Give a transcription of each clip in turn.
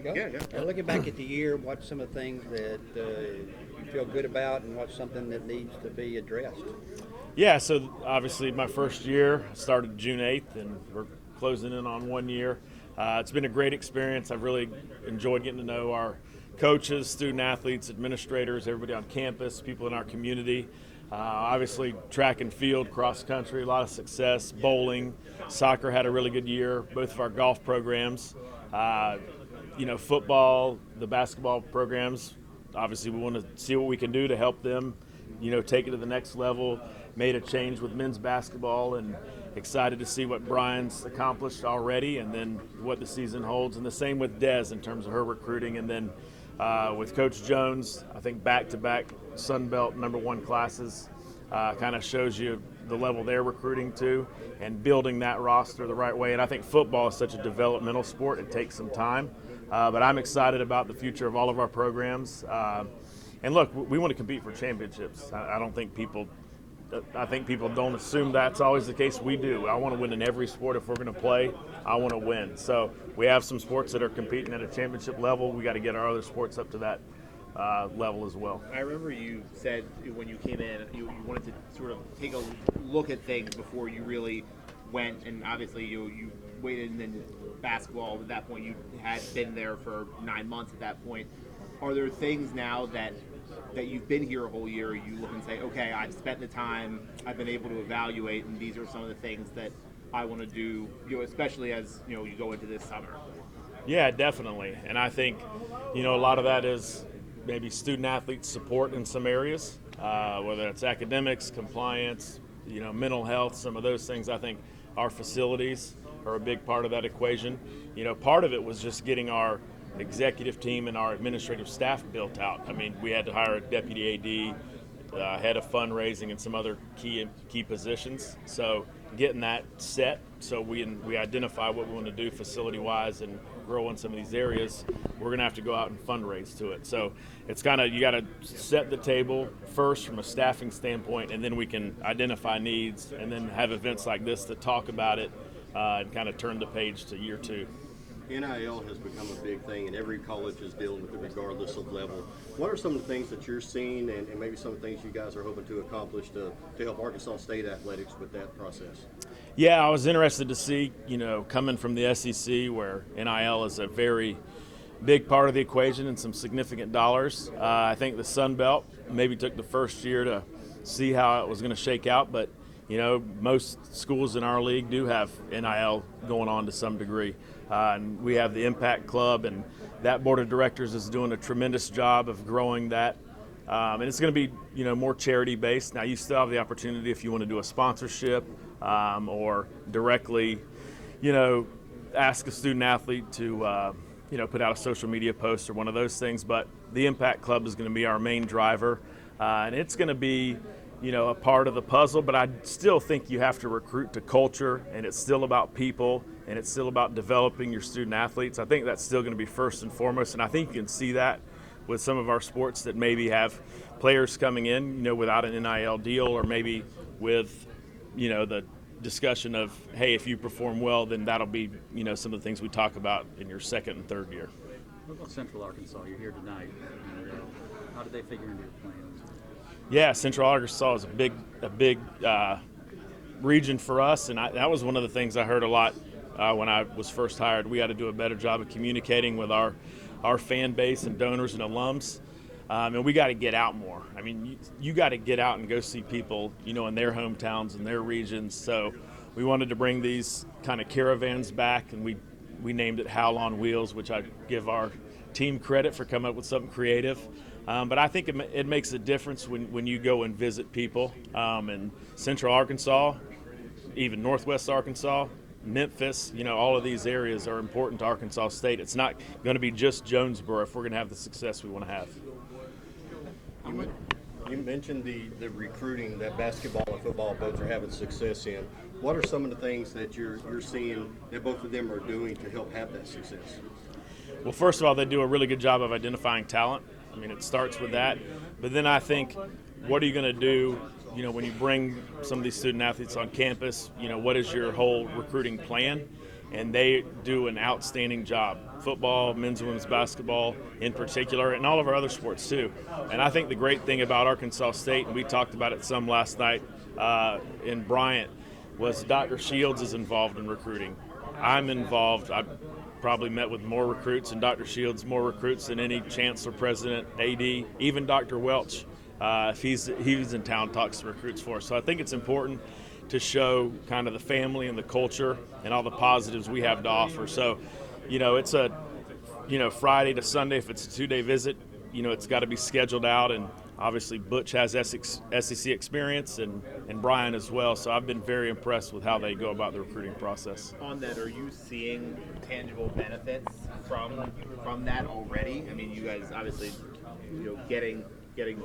we go? Yeah, yeah. Looking back at the year, what's some of the things that you feel good about, and what's something that needs to be addressed? Yeah, so obviously my first year started June 8th, and we're closing in on 1 year. It's been a great experience. I've really enjoyed getting to know our coaches, student athletes, administrators, everybody on campus, people in our community. Obviously, track and field, cross country, a lot of success. Bowling, soccer had a really good year. Both of our golf programs, football, the basketball programs. Obviously, we want to see what we can do to help them, take it to the next level. Made a change with men's basketball, and excited to see what Brian's accomplished already, and then what the season holds. And the same with Des in terms of her recruiting, and then with Coach Jones, I think back-to-back Sun Belt #1 classes kind of shows you the level they're recruiting to and building that roster the right way. And I think football is such a developmental sport. It takes some time. But I'm excited about the future of all of our programs. And look, we want to compete for championships. I think people don't assume that's always the case. We do. I want to win in every sport. If we're going to play, I want to win. So we have some sports that are competing at a championship level. We got to get our other sports up to that level as well. I remember you said when you came in, you wanted to sort of take a look at things before you really went, and obviously you waited, and then basketball, at that point you had been there for 9 months at that point. Are there things now that you've been here a whole year, you look and say, okay, I've spent the time, I've been able to evaluate, and these are some of the things that I want to do, especially as you go into this summer? Yeah, definitely. And I think, a lot of that is maybe student athlete support in some areas, whether it's academics, compliance, mental health, some of those things. I think our facilities are a big part of that equation. Part of it was just getting our executive team and our administrative staff built out. I mean, we had to hire a deputy AD, head of fundraising, and some other key positions. So getting that set so we identify what we want to do facility-wise and grow in some of these areas, we're going to have to go out and fundraise to it. So it's kind of, you got to set the table first from a staffing standpoint, and then we can identify needs and then have events like this to talk about it and kind of turn the page to year 2. NIL has become a big thing, and every college is dealing with it regardless of level. What are some of the things that you're seeing, and maybe some of the things you guys are hoping to accomplish to help Arkansas State athletics with that process? Yeah, I was interested to see, coming from the SEC, where NIL is a very big part of the equation and some significant dollars. I think the Sun Belt maybe took the first year to see how it was going to shake out, but most schools in our league do have NIL going on to some degree. And we have the Impact Club, and that board of directors is doing a tremendous job of growing that. And it's going to be, more charity-based. Now, you still have the opportunity if you want to do a sponsorship or directly, ask a student athlete to, put out a social media post or one of those things. But the Impact Club is going to be our main driver, and it's going to be a part of the puzzle, but I still think you have to recruit to culture, and it's still about people, and it's still about developing your student athletes. I think that's still going to be first and foremost, and I think you can see that with some of our sports that maybe have players coming in, without an NIL deal, or maybe with, the discussion of, hey, if you perform well, then that'll be, some of the things we talk about in your second and third year. What about Central Arkansas? You're here tonight. And, how did they figure into your plans? Yeah, Central Arkansas is a big region for us, and that was one of the things I heard a lot when I was first hired. We had to do a better job of communicating with our fan base and donors and alums, and we got to get out more. I mean, you got to get out and go see people, in their hometowns and their regions. So we wanted to bring these kind of caravans back, and we named it Howl on Wheels, which I give our team credit for coming up with something creative. But I think it makes a difference when you go and visit people. In Central Arkansas, even Northwest Arkansas, Memphis, all of these areas are important to Arkansas State. It's not going to be just Jonesboro if we're going to have the success we want to have. You mentioned the recruiting that basketball and football both are having success in. What are some of the things that you're seeing that both of them are doing to help have that success? Well, first of all, they do a really good job of identifying talent. I mean, it starts with that. But then I think, what are you going to do, when you bring some of these student athletes on campus? What is your whole recruiting plan? and they do an outstanding job. Football, men's and women's basketball in particular, and all of our other sports too. And I think the great thing about Arkansas State, and we talked about it some last night in Bryant, was Dr. Shields is involved in recruiting. I'm involved. I've probably met with more recruits, and Dr. Shields more recruits than any chancellor, president, AD, even Dr. Welch. If he's in town, talks to recruits for us. So I think it's important to show kind of the family and the culture and all the positives we have to offer. So, it's a, Friday to Sunday, if it's a 2-day visit, it's got to be scheduled out. And obviously Butch has SEC experience and Brian as well. So I've been very impressed with how they go about the recruiting process. On that, are you seeing tangible benefits from that already? I mean, you guys obviously, getting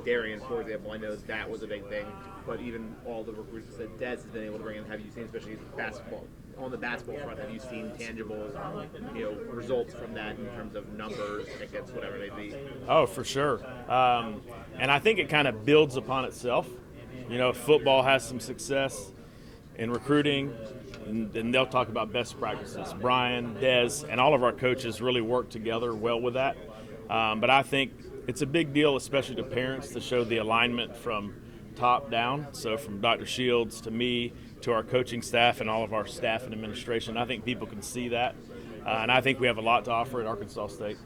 Darian, for example, I know that was a big thing, but even all the recruits that Des has been able to bring in, have you seen, especially on the basketball front, have you seen tangible, results from that in terms of numbers, tickets, whatever it may be? Oh, for sure. And I think it kind of builds upon itself. If football has some success in recruiting, and they'll talk about best practices. Brian, Des, and all of our coaches really work together well with that. But I think it's a big deal, especially to parents, to show the alignment from top down. So from Dr. Shields to me to our coaching staff and all of our staff and administration. I think people can see that. And I think we have a lot to offer at Arkansas State.